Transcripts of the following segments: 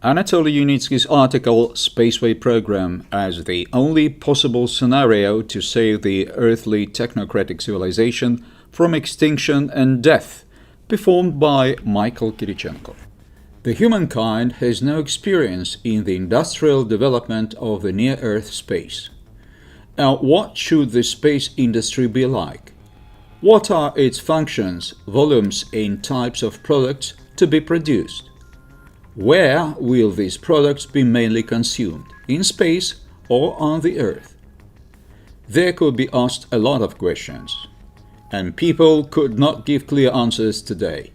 Anatoly Yunitsky's article SpaceWay program as the only possible scenario to save the earthly technocratic civilization from extinction and death, performed by Michael Kirichenko. The humankind has no experience in the industrial development of the near-Earth space. Now, what should the space industry be like? What are its functions, volumes, and types of products to be produced? Where will these products be mainly consumed, in space or on the Earth? There could be asked a lot of questions, and people could not give clear answers today.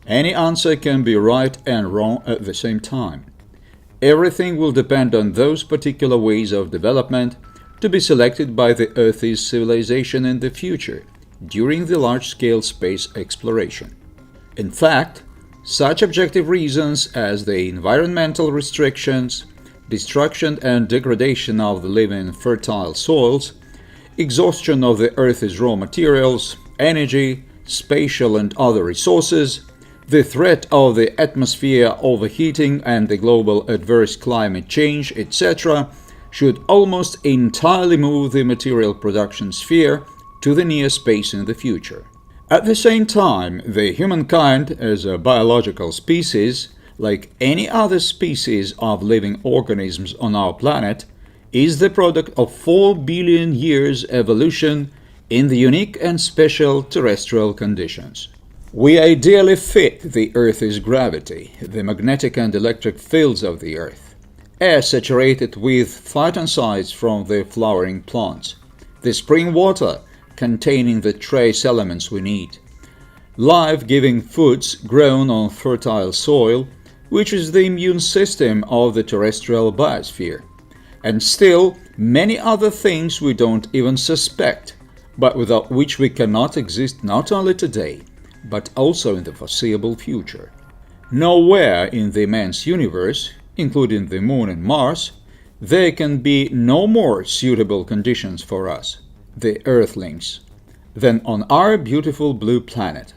Any answer can be right and wrong at the same time. Everything will depend on those particular ways of development to be selected by the Earth's civilization in the future during the large-scale space exploration. In fact, such objective reasons as the environmental restrictions, destruction and degradation of the living fertile soils, exhaustion of the Earth's raw materials, energy, spatial and other resources, the threat of the atmosphere overheating and the global adverse climate change, etc., should almost entirely move the material production sphere to the near space in the future. At the same time, the humankind as a biological species, like any other species of living organisms on our planet, is the product of 4 billion years evolution in the unique and special terrestrial conditions. We ideally fit the Earth's gravity, the magnetic and electric fields of the Earth, air saturated with phytoncides from the flowering plants, the spring water containing the trace elements we need, life-giving foods grown on fertile soil, which is the immune system of the terrestrial biosphere, and still many other things we don't even suspect, but without which we cannot exist not only today, but also in the foreseeable future. Nowhere in the immense universe, including the Moon and Mars, there can be no more suitable conditions for us, the Earthlings, than on our beautiful blue planet.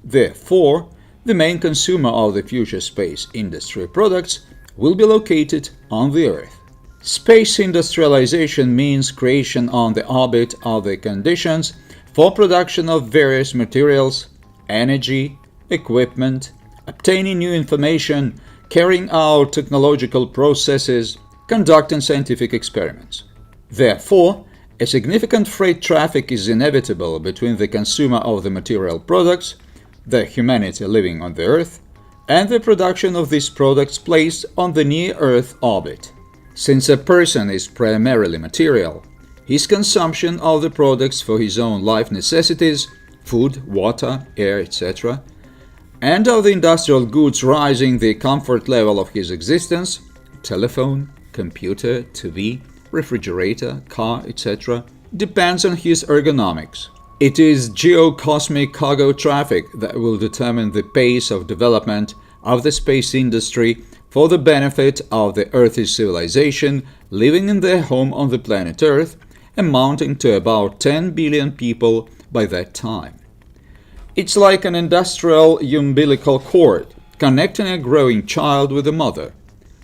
Therefore, the main consumer of the future space industry products will be located on the Earth. Space industrialization means creation on the orbit of the conditions for production of various materials, energy, equipment, obtaining new information, carrying out technological processes, conducting scientific experiments. Therefore, a significant freight traffic is inevitable between the consumer of the material products, the humanity living on the Earth, and the production of these products placed on the near-Earth orbit. Since a person is primarily material, his consumption of the products for his own life necessities, food, water, air, etc., and of the industrial goods rising the comfort level of his existence, telephone, computer, TV, refrigerator, car, etc., depends on his ergonomics. It is geocosmic cargo traffic that will determine the pace of development of the space industry for the benefit of the Earth's civilization living in their home on the planet Earth, amounting to about 10 billion people by that time. It's like an industrial umbilical cord connecting a growing child with a mother.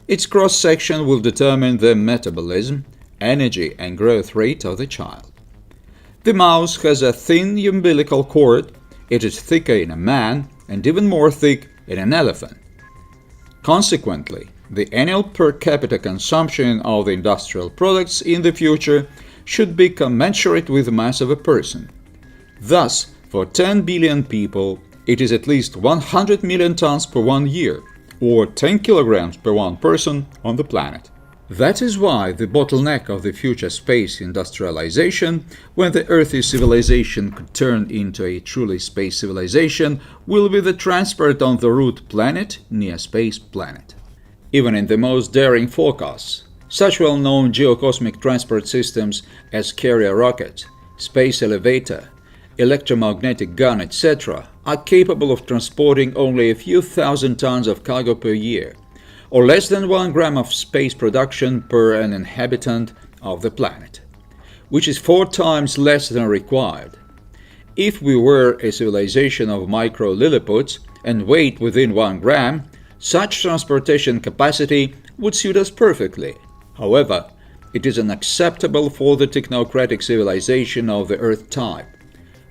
Its cross-section will determine the metabolism, energy and growth rate of the child. The mouse has a thin umbilical cord. It is thicker in a man and even more thick in an elephant. Consequently, the annual per capita consumption of the industrial products in the future should be commensurate with the mass of a person. Thus, for 10 billion people, it is at least 100 million tons per 1 year, or 10 kilograms per one person on the planet. That is why the bottleneck of the future space industrialization, when the Earth's civilization could turn into a truly space civilization, will be the transport on the route planet near space planet. Even in the most daring forecasts, such well-known geocosmic transport systems as carrier rocket, space elevator, electromagnetic gun, etc., are capable of transporting only a few thousand tons of cargo per year, or less than 1 gram of space production per an inhabitant of the planet, which is 4 times less than required. If we were a civilization of micro-Lilliputs and weighed within 1 gram, Such transportation capacity would suit us perfectly. However, it is unacceptable for the technocratic civilization of the Earth type,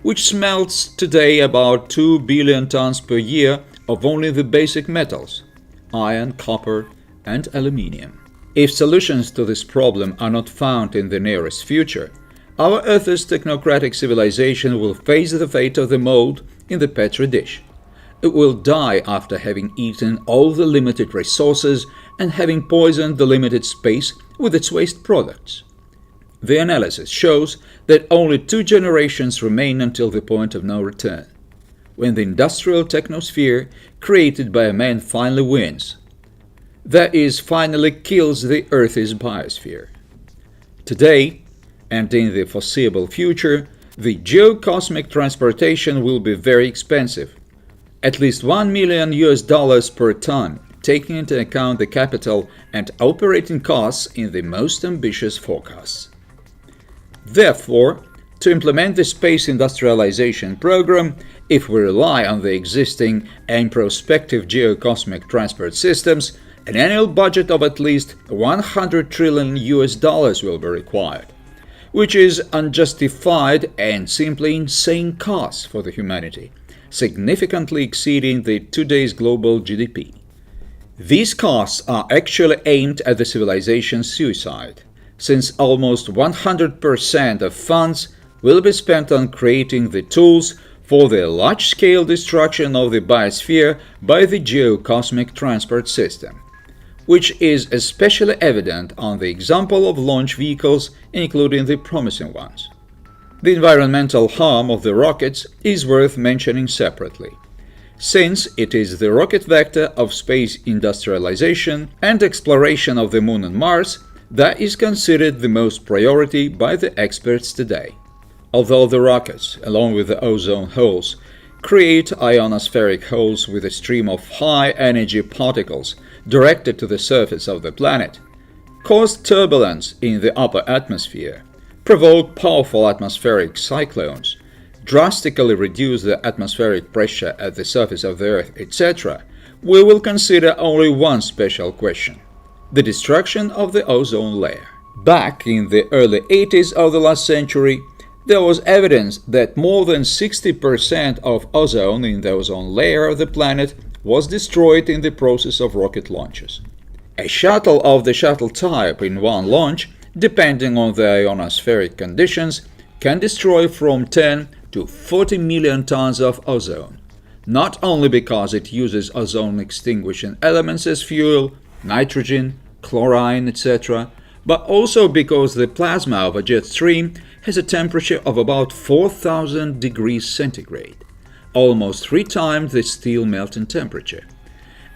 which smelts today about 2 billion tons per year of only the basic metals – iron, copper, and aluminium. If solutions to this problem are not found in the nearest future, our Earth's technocratic civilization will face the fate of the mold in the Petri dish. It will die after having eaten all the limited resources and having poisoned the limited space with its waste products. The analysis shows that only 2 generations remain until the point of no return, when the industrial technosphere created by a man finally wins. That is, finally kills the Earth's biosphere. Today, and in the foreseeable future, the geocosmic transportation will be very expensive, at least $1 million per ton, taking into account the capital and operating costs in the most ambitious forecasts. Therefore, to implement the space industrialization program, if we rely on the existing and prospective geocosmic transport systems, an annual budget of at least $100 trillion will be required, which is unjustified and simply insane costs for the humanity, significantly exceeding the today's global GDP. These costs are actually aimed at the civilization's suicide, since almost 100% of funds will be spent on creating the tools for the large-scale destruction of the biosphere by the geocosmic transport system, which is especially evident on the example of launch vehicles, including the promising ones. The environmental harm of the rockets is worth mentioning separately, since it is the rocket vector of space industrialization and exploration of the Moon and Mars that is considered the most priority by the experts today. Although the rockets, along with the ozone holes, create ionospheric holes with a stream of high-energy particles directed to the surface of the planet, cause turbulence in the upper atmosphere, provoke powerful atmospheric cyclones, drastically reduce the atmospheric pressure at the surface of the Earth, etc., we will consider only one special question: the destruction of the ozone layer. Back in the early 80s of the last century, there was evidence that more than 60% of ozone in the ozone layer of the planet was destroyed in the process of rocket launches. A shuttle of the shuttle type in one launch, depending on the ionospheric conditions, can destroy from 10 to 40 million tons of ozone, not only because it uses ozone-extinguishing elements as fuel, nitrogen, chlorine, etc., but also because the plasma of a jet stream has a temperature of about 4,000 degrees centigrade, almost 3 times the steel melting temperature,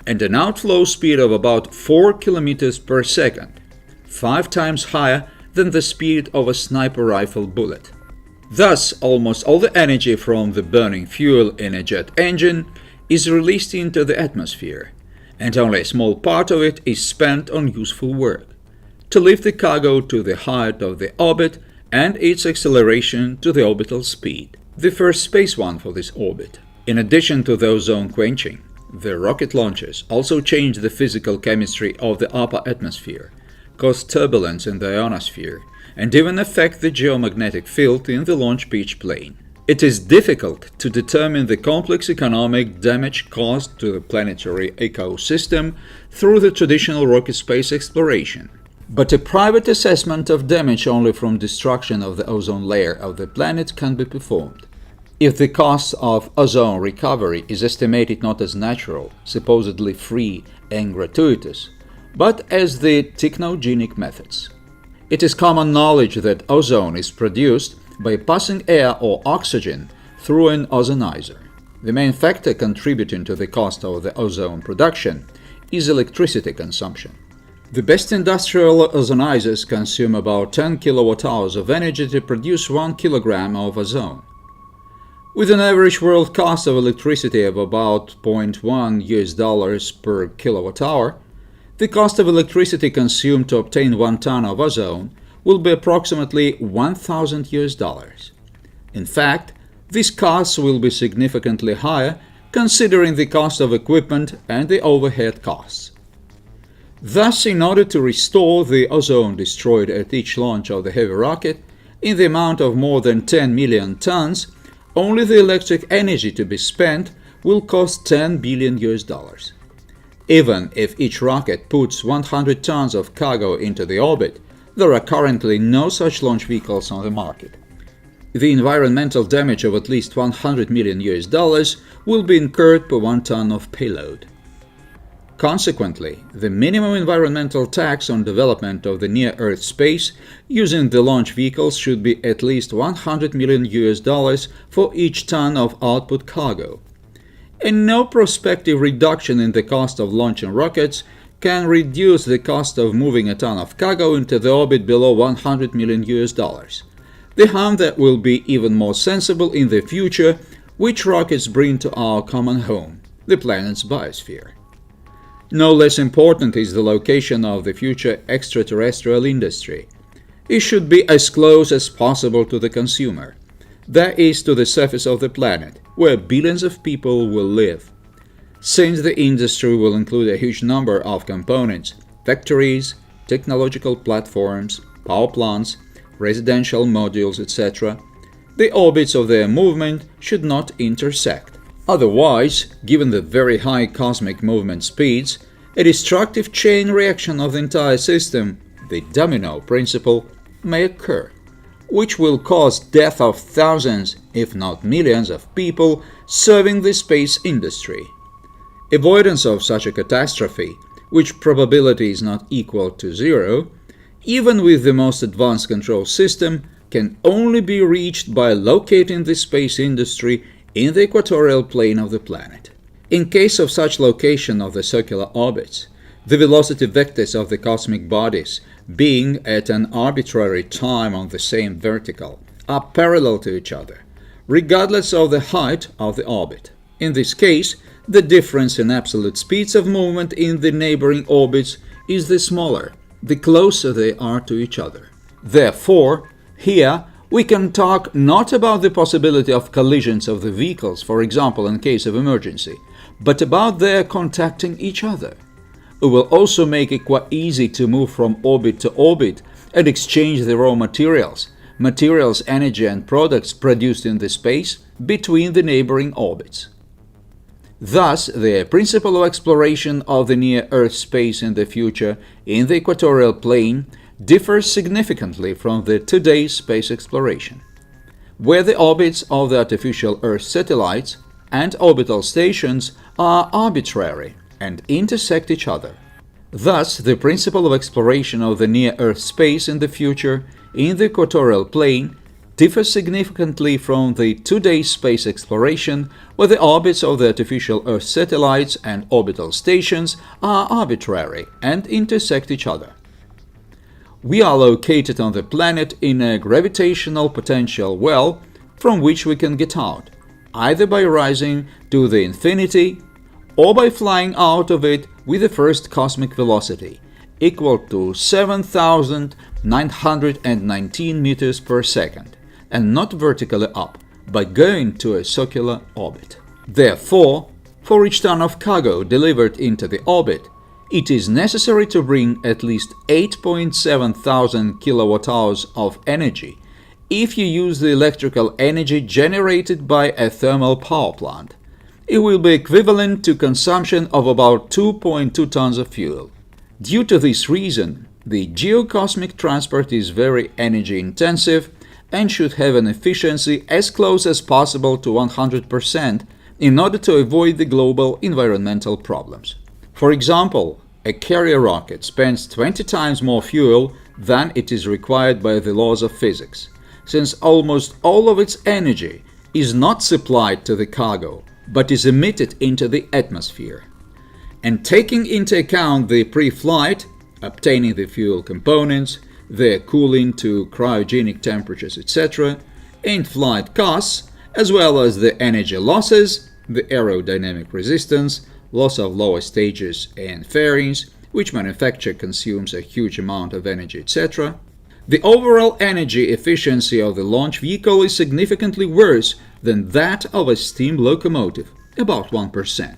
and an outflow speed of about 4 kilometers per second, 5 times higher than the speed of a sniper rifle bullet. Thus, almost all the energy from the burning fuel in a jet engine is released into the atmosphere, and only a small part of it is spent on useful work, to lift the cargo to the height of the orbit and its acceleration to the orbital speed, the first space one for this orbit. In addition to the ozone quenching, the rocket launches also change the physical chemistry of the upper atmosphere, cause turbulence in the ionosphere, and even affect the geomagnetic field in the launch pitch plane. It is difficult to determine the complex economic damage caused to the planetary ecosystem through the traditional rocket space exploration, but a private assessment of damage only from destruction of the ozone layer of the planet can be performed. If the cost of ozone recovery is estimated not as natural, supposedly free and gratuitous, but as the technogenic methods. It is common knowledge that ozone is produced by passing air or oxygen through an ozonizer. The main factor contributing to the cost of the ozone production is electricity consumption. The best industrial ozonizers consume about 10 kilowatt-hours of energy to produce 1 kilogram of ozone. With an average world cost of electricity of about $0.1 per kilowatt-hour, the cost of electricity consumed to obtain 1 ton of ozone will be approximately $1,000. In fact, these costs will be significantly higher considering the cost of equipment and the overhead costs. Thus, in order to restore the ozone destroyed at each launch of the heavy rocket in the amount of more than 10 million tons, only the electric energy to be spent will cost $10 billion. Even if each rocket puts 100 tons of cargo into the orbit, there are currently no such launch vehicles on the market. The environmental damage of at least $100 million will be incurred per 1 ton of payload. Consequently, the minimum environmental tax on development of the near-Earth space using the launch vehicles should be at least $100 million for each ton of output cargo. And no prospective reduction in the cost of launching rockets can reduce the cost of moving a ton of cargo into the orbit below $100 million. The harm that will be even more sensible in the future which rockets bring to our common home, the planet's biosphere. No less important is the location of the future extraterrestrial industry. It should be as close as possible to the consumer, that is, to the surface of the planet, where billions of people will live. Since the industry will include a huge number of components, factories, technological platforms, power plants, residential modules, etc., the orbits of their movement should not intersect. Otherwise, given the very high cosmic movement speeds, a destructive chain reaction of the entire system, the domino principle, may occur, which will cause death of thousands, if not millions, of people serving the space industry. Avoidance of such a catastrophe, which probability is not equal to zero, even with the most advanced control system, can only be reached by locating the space industry in the equatorial plane of the planet. In case of such location of the circular orbits, the velocity vectors of the cosmic bodies, being at an arbitrary time on the same vertical, are parallel to each other, regardless of the height of the orbit. In this case, the difference in absolute speeds of movement in the neighboring orbits is the smaller, the closer they are to each other. Therefore, here we can talk not about the possibility of collisions of the vehicles, for example in case of emergency, but about their contacting each other. It will also make it quite easy to move from orbit to orbit and exchange the raw materials, energy and products produced in the space between the neighboring orbits. Thus, the principle of exploration of the near-Earth space in the future in the equatorial plane differs significantly from the today's space exploration, where the orbits of the artificial Earth satellites and orbital stations are arbitrary and intersect each other. Thus, the principle of exploration of the near-Earth space in the future in the equatorial plane differs significantly from the today's space exploration, where the orbits of the artificial Earth satellites and orbital stations are arbitrary and intersect each other. We are located on the planet in a gravitational potential well from which we can get out, either by rising to the infinity or by flying out of it with the first cosmic velocity, equal to 7,919 meters per second, and not vertically up, by going to a circular orbit. Therefore, for each ton of cargo delivered into the orbit, it is necessary to bring at least 8.7 thousand kilowatt-hours of energy if you use the electrical energy generated by a thermal power plant. It will be equivalent to consumption of about 2.2 tons of fuel. Due to this reason, the geocosmic transport is very energy intensive and should have an efficiency as close as possible to 100% in order to avoid the global environmental problems. For example, a carrier rocket spends 20 times more fuel than it is required by the laws of physics, since almost all of its energy is not supplied to the cargo, but is emitted into the atmosphere. And taking into account the pre-flight, obtaining the fuel components, their cooling to cryogenic temperatures, etc., and flight costs, as well as the energy losses, the aerodynamic resistance, loss of lower stages and fairings, which manufacture consumes a huge amount of energy, etc., the overall energy efficiency of the launch vehicle is significantly worse than that of a steam locomotive. about 1%.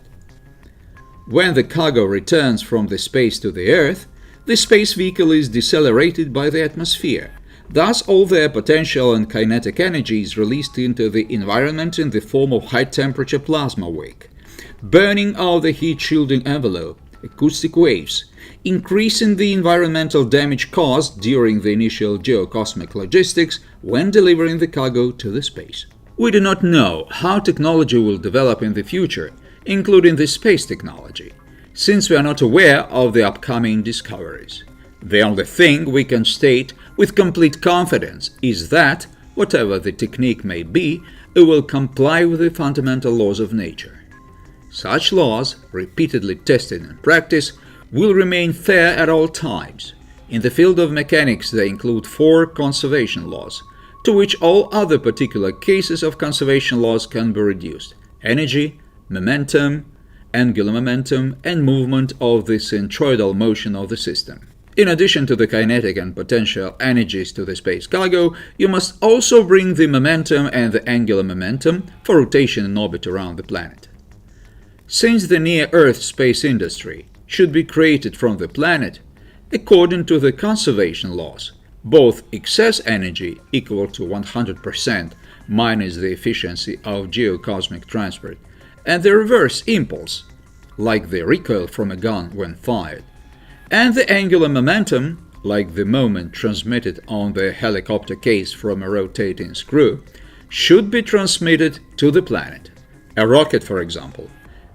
When the cargo returns from the space to the Earth, the space vehicle is decelerated by the atmosphere. Thus, all their potential and kinetic energy is released into the environment in the form of high-temperature plasma wake, burning out the heat-shielding envelope, acoustic waves, increasing the environmental damage caused during the initial geocosmic logistics when delivering the cargo to the space. We do not know how technology will develop in the future, including the space technology, since we are not aware of the upcoming discoveries. The only thing we can state with complete confidence is that, whatever the technique may be, it will comply with the fundamental laws of nature. Such laws, repeatedly tested in practice, will remain fair at all times. In the field of mechanics, they include 4 conservation laws, to which all other particular cases of conservation laws can be reduced: energy, momentum, angular momentum, and movement of the centroidal motion of the system. In addition to the kinetic and potential energies to the space cargo, you must also bring the momentum and the angular momentum for rotation in orbit around the planet. Since the near-Earth space industry should be created from the planet, according to the conservation laws, both excess energy equal to 100% minus the efficiency of geocosmic transport and the reverse impulse, like the recoil from a gun when fired, and the angular momentum, like the moment transmitted on the helicopter case from a rotating screw, should be transmitted to the planet. A rocket, for example,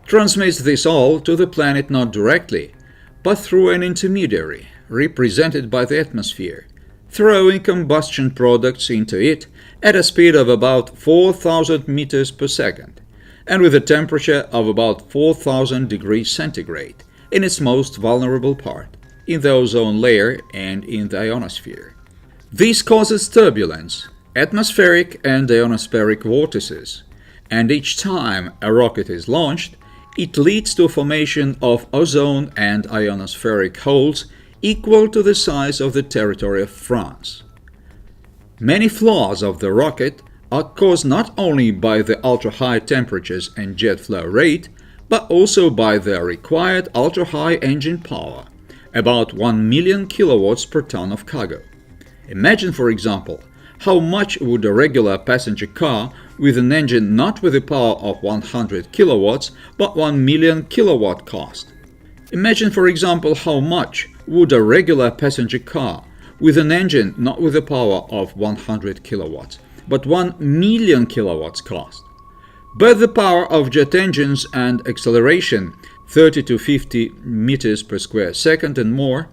transmits this all to the planet not directly, but through an intermediary, represented by the atmosphere, throwing combustion products into it at a speed of about 4,000 meters per second, and with a temperature of about 4,000 degrees centigrade in its most vulnerable part, in the ozone layer and in the ionosphere. This causes turbulence, atmospheric and ionospheric vortices, and each time a rocket is launched, it leads to formation of ozone and ionospheric holes equal to the size of the territory of France. Many flaws of the rocket are caused not only by the ultra-high temperatures and jet flow rate, but also by the required ultra-high engine power, about 1 million kilowatts per ton of cargo. Imagine, for example, how much would a regular passenger car with an engine not with a power of 100 kilowatts but 1 million kilowatt cost. Imagine, for example, how much would a regular passenger car with an engine not with a power of 100 kilowatts but 1 million kilowatts cost. But the power of jet engines and acceleration, 30 to 50 meters per square second and more,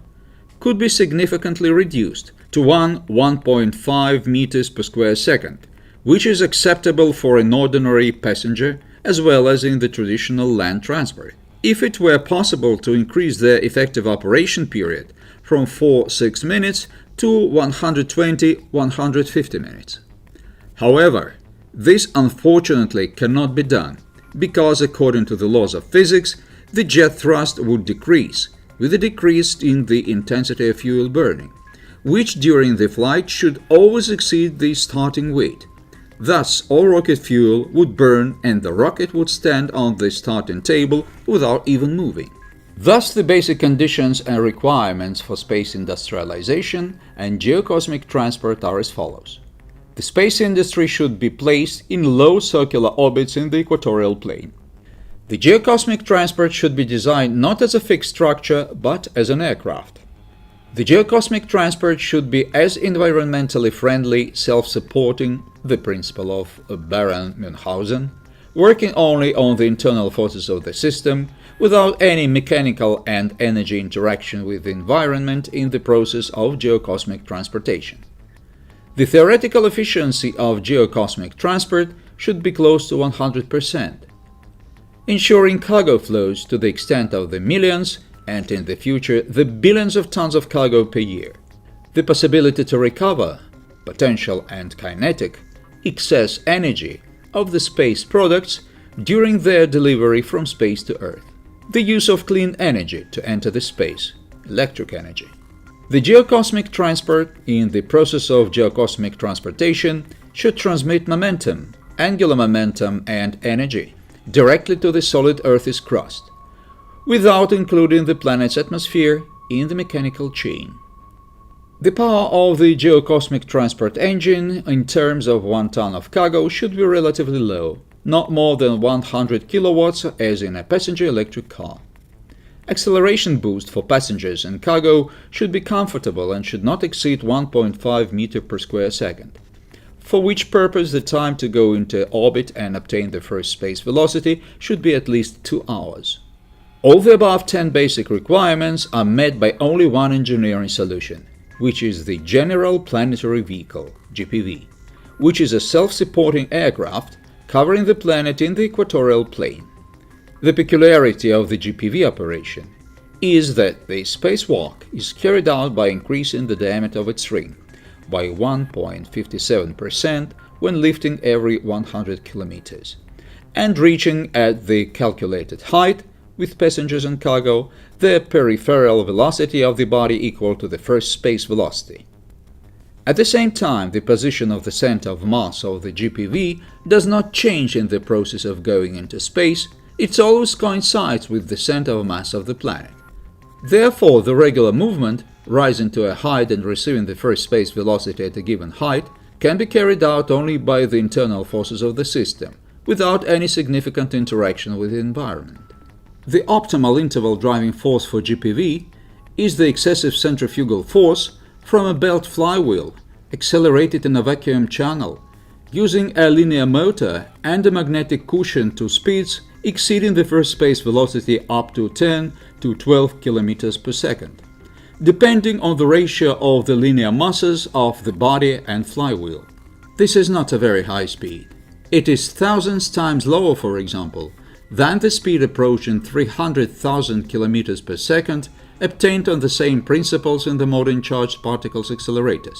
could be significantly reduced to 1.5 meters per square second, which is acceptable for an ordinary passenger as well as in the traditional land transport. If it were possible to increase their effective operation period from 4-6 minutes to 120-150 minutes. However, this unfortunately cannot be done, because according to the laws of physics, the jet thrust would decrease with a decrease in the intensity of fuel burning, which during the flight should always exceed the starting weight. Thus, all rocket fuel would burn and the rocket would stand on the starting table without even moving. Thus, the basic conditions and requirements for space industrialization and geocosmic transport are as follows. The space industry should be placed in low circular orbits in the equatorial plane. The geocosmic transport should be designed not as a fixed structure, but as an aircraft. The geocosmic transport should be as environmentally friendly, self-supporting, the principle of Baron Münchhausen, working only on the internal forces of the system, without any mechanical and energy interaction with the environment in the process of geocosmic transportation. The theoretical efficiency of geocosmic transport should be close to 100%, ensuring cargo flows to the extent of the millions and in the future the billions of tons of cargo per year. The possibility to recover potential and kinetic excess energy of the space products during their delivery from space to Earth. The use of clean energy to enter the space, electric energy. The geocosmic transport in the process of geocosmic transportation should transmit momentum, angular momentum and energy, directly to the solid Earth's crust, without including the planet's atmosphere in the mechanical chain. The power of the geocosmic transport engine in terms of 1 ton of cargo should be relatively low, not more than 100 kilowatts as in a passenger electric car. Acceleration boost for passengers and cargo should be comfortable and should not exceed 1.5 meters per square second, for which purpose the time to go into orbit and obtain the first space velocity should be at least 2 hours. All the above 10 basic requirements are met by only one engineering solution, which is the General Planetary Vehicle, GPV, which is a self-supporting aircraft covering the planet in the equatorial plane. The peculiarity of the GPV operation is that the spacewalk is carried out by increasing the diameter of its ring by 1.57% when lifting every 100 kilometers, and reaching at the calculated height, with passengers and cargo, the peripheral velocity of the body equal to the first space velocity. At the same time, the position of the center of mass of the GPV does not change in the process of going into space, it always coincides with the center of mass of the planet. Therefore, the regular movement, rising to a height and receiving the first space velocity at a given height, can be carried out only by the internal forces of the system, without any significant interaction with the environment. The optimal interval driving force for GPV is the excessive centrifugal force from a belt flywheel, accelerated in a vacuum channel, using a linear motor and a magnetic cushion to speeds exceeding the first space velocity up to 10 to 12 kilometers per second, depending on the ratio of the linear masses of the body and flywheel. This is not a very high speed. It is thousands times lower, for example, than the speed approaching 300,000 kilometers per second obtained on the same principles in the modern charged particles accelerators.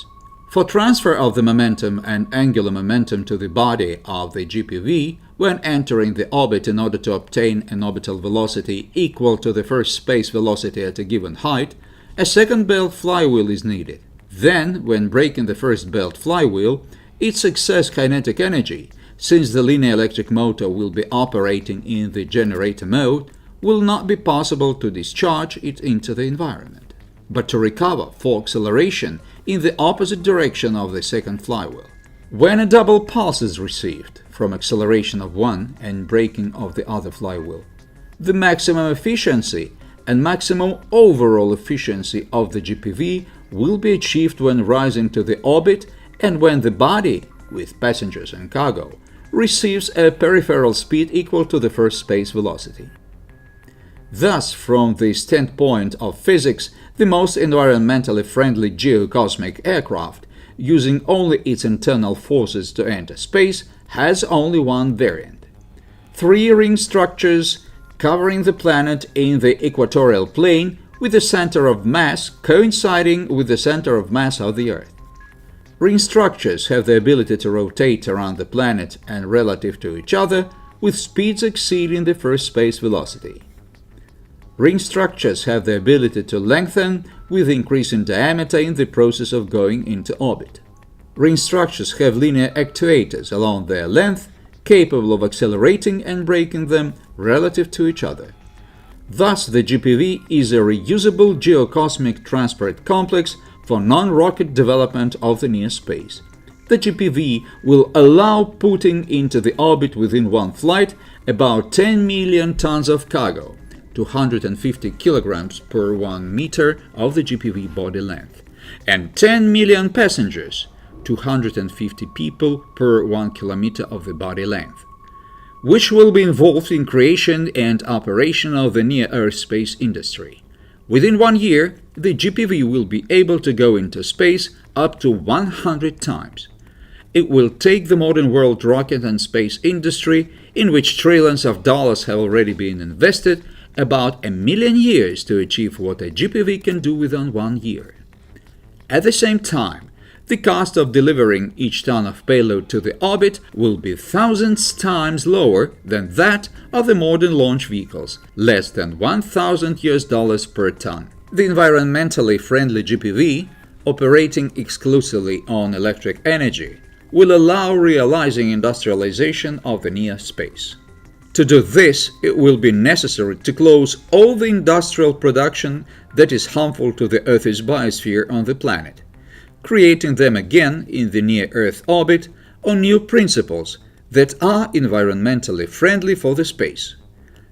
For transfer of the momentum and angular momentum to the body of the GPV when entering the orbit in order to obtain an orbital velocity equal to the first space velocity at a given height, a second belt flywheel is needed. Then, when braking the first belt flywheel, its excess kinetic energy, since the linear electric motor will be operating in the generator mode, will not be possible to discharge it into the environment, but to recover for acceleration in the opposite direction of the second flywheel. When a double pulse is received from acceleration of one and braking of the other flywheel, the maximum efficiency and maximum overall efficiency of the GPV will be achieved when rising to the orbit and when the body, with passengers and cargo, receives a peripheral speed equal to the first space velocity. Thus, from the standpoint of physics, the most environmentally friendly geocosmic aircraft, using only its internal forces to enter space, has only one variant. 3 ring structures covering the planet in the equatorial plane with the center of mass coinciding with the center of mass of the Earth. Ring structures have the ability to rotate around the planet and relative to each other with speeds exceeding the first space velocity. Ring structures have the ability to lengthen with increase in diameter in the process of going into orbit. Ring structures have linear actuators along their length, capable of accelerating and braking them relative to each other. Thus, the GPV is a reusable geocosmic transport complex for non-rocket development of the near space. The GPV will allow putting into the orbit within one flight about 10 million tons of cargo, 250 kilograms per 1 meter of the GPV body length, and 10 million passengers, 250 people per 1 kilometer of the body length, which will be involved in creation and operation of the near-Earth space industry. Within 1 year, the GPV will be able to go into space up to 100 times. It will take the modern world rocket and space industry, in which trillions of dollars have already been invested, about 1 million years to achieve what a GPV can do within 1 year. At the same time, the cost of delivering each ton of payload to the orbit will be thousands times lower than that of the modern launch vehicles, less than $1,000 per ton. The environmentally friendly GPV, operating exclusively on electric energy, will allow realizing industrialization of the near space. To do this, it will be necessary to close all the industrial production that is harmful to the Earth's biosphere on the planet, creating them again in the near-Earth orbit on new principles that are environmentally friendly for the space.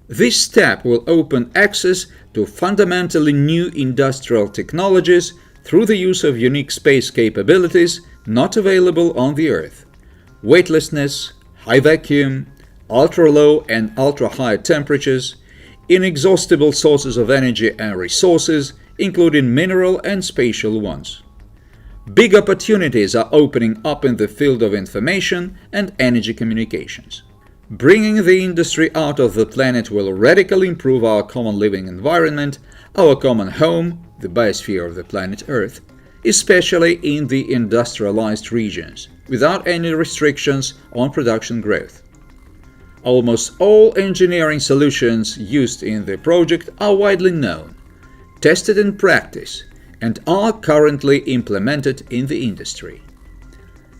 This step will open access to fundamentally new industrial technologies through the use of unique space capabilities not available on the Earth: weightlessness, high vacuum, ultra-low and ultra-high temperatures, inexhaustible sources of energy and resources, including mineral and spatial ones. Big opportunities are opening up in the field of information and energy communications. Bringing the industry out of the planet will radically improve our common living environment, our common home, the biosphere of the planet Earth, especially in the industrialized regions, without any restrictions on production growth. Almost all engineering solutions used in the project are widely known, tested in practice, and are currently implemented in the industry.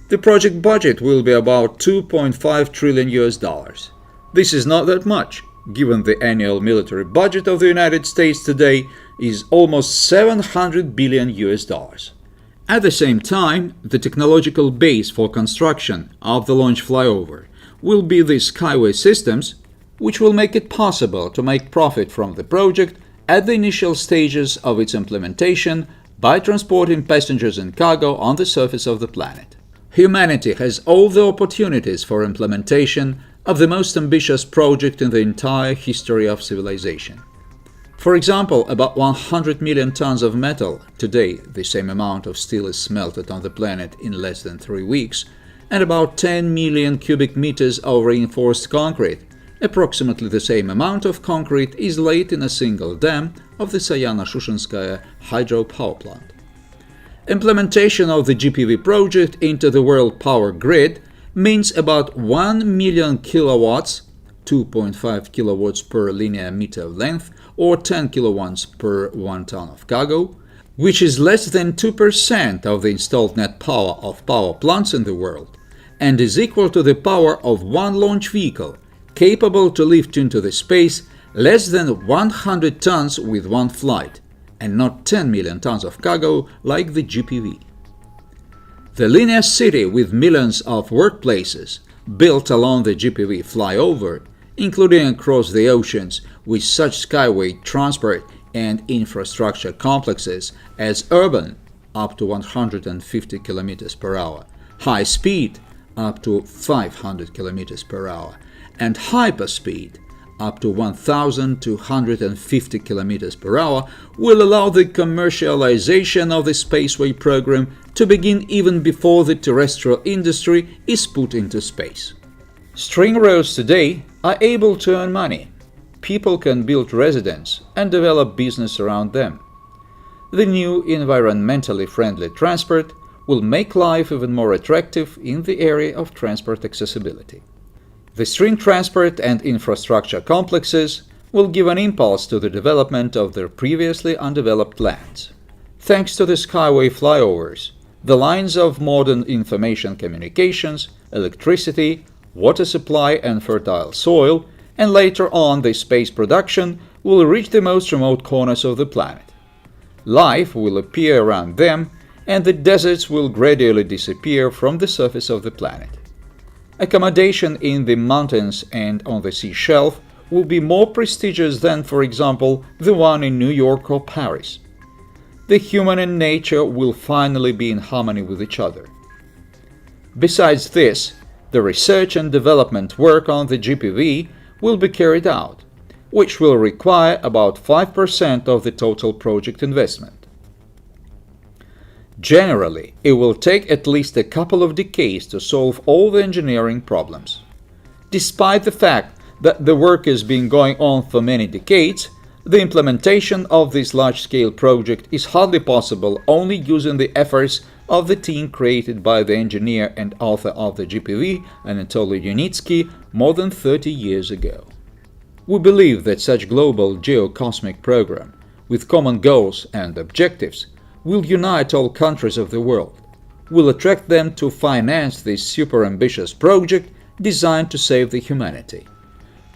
The project budget will be about $2.5 trillion. This is not that much, given the annual military budget of the United States today is almost $700 billion. At the same time, the technological base for construction of the launch flyover will be the SkyWay systems, which will make it possible to make profit from the project at the initial stages of its implementation by transporting passengers and cargo on the surface of the planet. Humanity has all the opportunities for implementation of the most ambitious project in the entire history of civilization. For example, about 100 million tons of metal, today the same amount of steel is smelted on the planet in less than 3 weeks, and about 10 million cubic meters of reinforced concrete, approximately the same amount of concrete, is laid in a single dam of the Sayano-Shushenskaya hydropower plant. Implementation of the GPV project into the world power grid means about 1 million kilowatts, 2.5 kilowatts per linear meter of length, or 10 kilowatts per 1 ton of cargo, which is less than 2% of the installed net power of power plants in the world, and is equal to the power of one launch vehicle, capable to lift into the space less than 100 tons with one flight, and not 10 million tons of cargo like the GPV. The linear city with millions of workplaces built along the GPV flyover, including across the oceans with such skyway transport and infrastructure complexes as urban up to 150 km per hour, high speed up to 500 km per hour, and hyperspeed up to 1,250 km per hour will allow the commercialization of the SpaceWay program to begin even before the terrestrial industry is put into space. String roads today are able to earn money. People can build residence and develop business around them. The new environmentally friendly transport will make life even more attractive in the area of transport accessibility. The string transport and infrastructure complexes will give an impulse to the development of their previously undeveloped lands. Thanks to the skyway flyovers, the lines of modern information communications, electricity, water supply and fertile soil, and later on the space production will reach the most remote corners of the planet. Life will appear around them, and the deserts will gradually disappear from the surface of the planet. Accommodation in the mountains and on the sea shelf will be more prestigious than, for example, the one in New York or Paris. The human and nature will finally be in harmony with each other. Besides this, the research and development work on the GPV will be carried out, which will require about 5% of the total project investment. Generally, it will take at least a couple of decades to solve all the engineering problems. Despite the fact that the work has been going on for many decades, the implementation of this large-scale project is hardly possible only using the efforts of the team created by the engineer and author of the GPV, Anatoly Yunitsky, more than 30 years ago. We believe that such global geocosmic program, with common goals and objectives, will unite all countries of the world, will attract them to finance this super-ambitious project designed to save the humanity.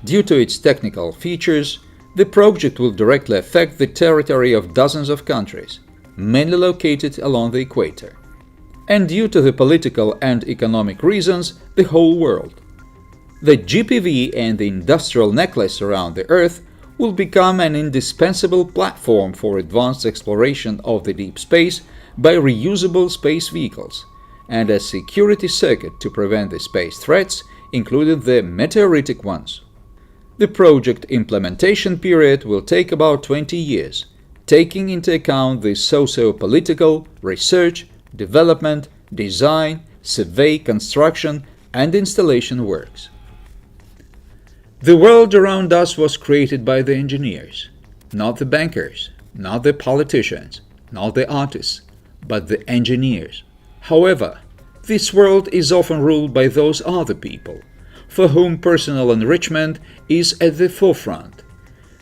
Due to its technical features, the project will directly affect the territory of dozens of countries, mainly located along the equator. And due to the political and economic reasons, the whole world. The GPV and the industrial necklace around the Earth will become an indispensable platform for advanced exploration of the deep space by reusable space vehicles, and a security circuit to prevent the space threats, including the meteoritic ones. The project implementation period will take about 20 years, taking into account the socio-political, research, development, design, survey, construction, and installation works. The world around us was created by the engineers, not the bankers, not the politicians, not the artists, but the engineers. However, this world is often ruled by those other people, for whom personal enrichment is at the forefront.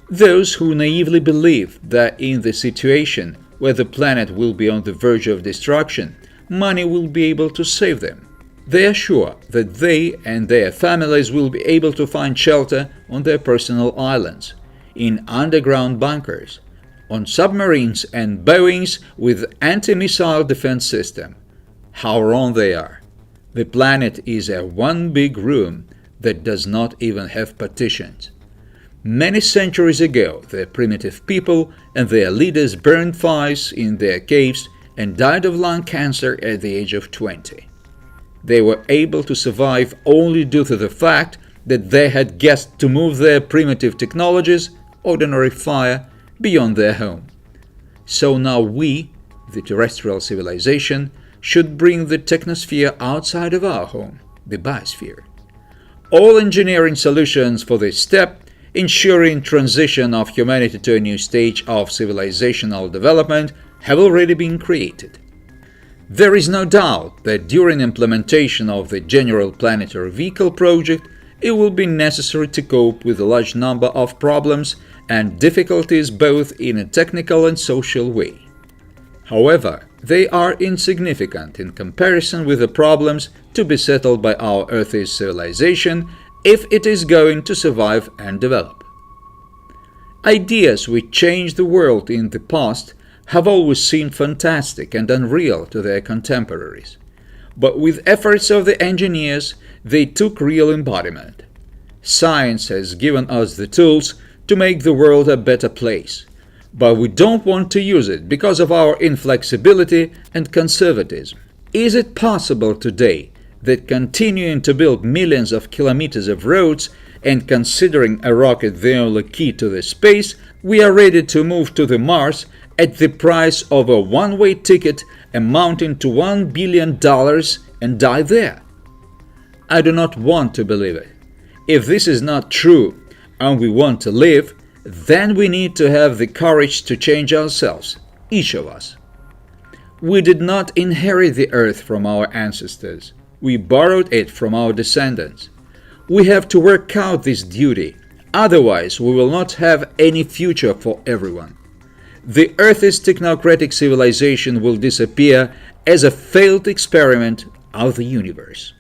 Those who naively believe that in the situation where the planet will be on the verge of destruction, money will be able to save them. They are sure that they and their families will be able to find shelter on their personal islands, in underground bunkers, on submarines and Boeings with anti-missile defense system. How wrong they are. The planet is a one big room that does not even have partitions. Many centuries ago, the primitive people and their leaders burned fires in their caves and died of lung cancer at the age of 20. They were able to survive only due to the fact that they had guessed to move their primitive technologies, ordinary fire, beyond their home. So now we, the terrestrial civilization, should bring the technosphere outside of our home, the biosphere. All engineering solutions for this step, ensuring transition of humanity to a new stage of civilizational development, have already been created. There is no doubt that during implementation of the General Planetary Vehicle project, it will be necessary to cope with a large number of problems and difficulties both in a technical and social way. However, they are insignificant in comparison with the problems to be settled by our Earth's civilization if it is going to survive and develop. Ideas which changed the world in the past have always seemed fantastic and unreal to their contemporaries. But with efforts of the engineers, they took real embodiment. Science has given us the tools to make the world a better place, but we don't want to use it because of our inflexibility and conservatism. Is it possible today that continuing to build millions of kilometers of roads and considering a rocket the only key to the space, we are ready to move to the Mars at the price of a one-way ticket amounting to $1 billion and die there? I do not want to believe it. If this is not true and we want to live, then we need to have the courage to change ourselves, each of us. We did not inherit the earth from our ancestors. We borrowed it from our descendants. We have to work out this duty, otherwise we will not have any future for everyone. The Earth's technocratic civilization will disappear as a failed experiment of the universe.